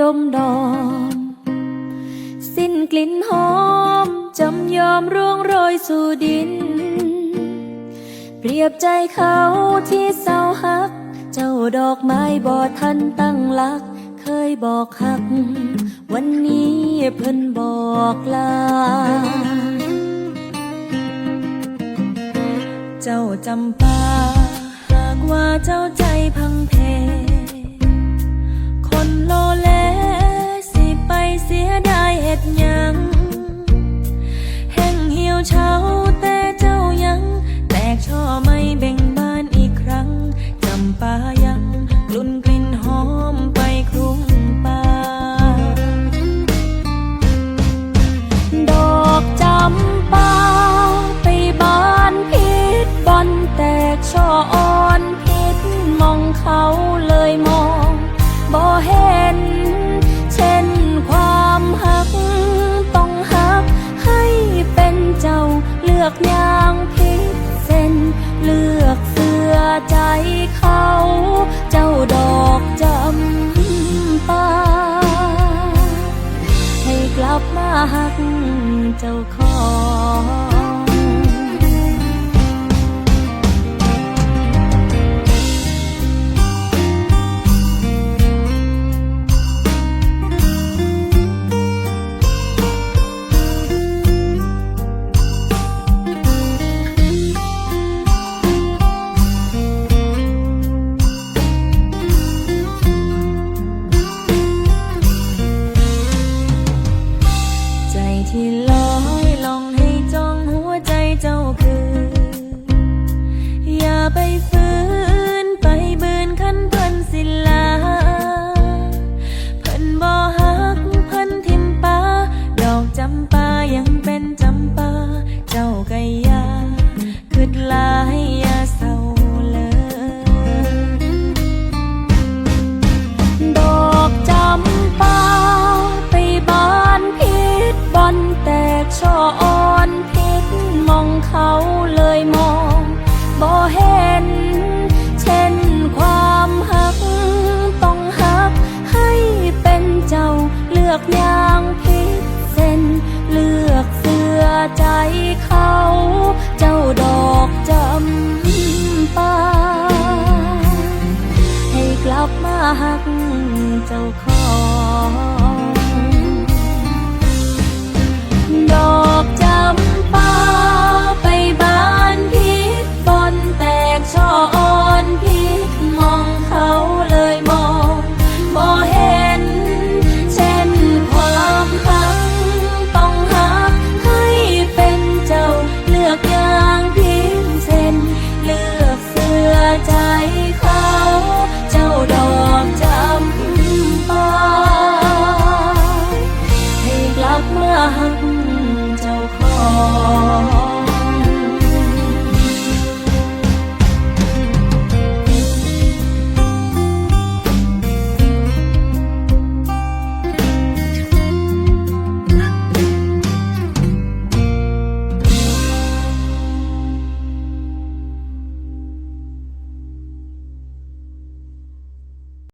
ดมดอมสิ้นกลิ่นหอมจำยอมร่วงโรยสู่ดินเปรียบใจเขาที่เศร้าฮักเจ้าดอกไม้บ่ทันตั้งหลักเคยบอกฮักวันนี้เพิ่นบอกลาเจ้าจำปาหากว่าเจ้าใจพังเพคนโลเลสิไปเสียดายเฮ็ดหยังแห้งเหี่ยวเฉาแต่เจ้ายังแตกช่อไม่เบ่งบานอีกครั้งจำปายังกลุ่นกลิ่นหอมไปคลุ้งป่าดอกจำปาไปบานพิษบอนแตกช่ออ่อนพิษมองเขาเลยมองบ่เห็นเช่นความหักต้องหักให้เป็นเจ้าเลือกอย่างพิเศษเลือกเสื้อใจเขาเจ้าดอกจำปาให้กลับมาหักเจ้าของที่ลอยลองให้จ้องหัวใจเจ้าคืออย่าไปฝืนไปบืนคันเพิ่นสิลาเพิ่นบ่ฮักเพิ่นทิมปาดอกจำปายังเป็นจำปาเจ้าก็อย่าคิดหลายอย่าเศร้าเลยดอกจำปาไปบานพิษบอนแตกช่ออ่อนพิษมองเขาเลยมองบ่เห็นเช่นความหักต้องหักให้เป็นเจ้าเลือกอย่างพิเศษเลือกเสื้อใจเขาเจ้าดอกจำปาให้กลับมาหักเจ้าของ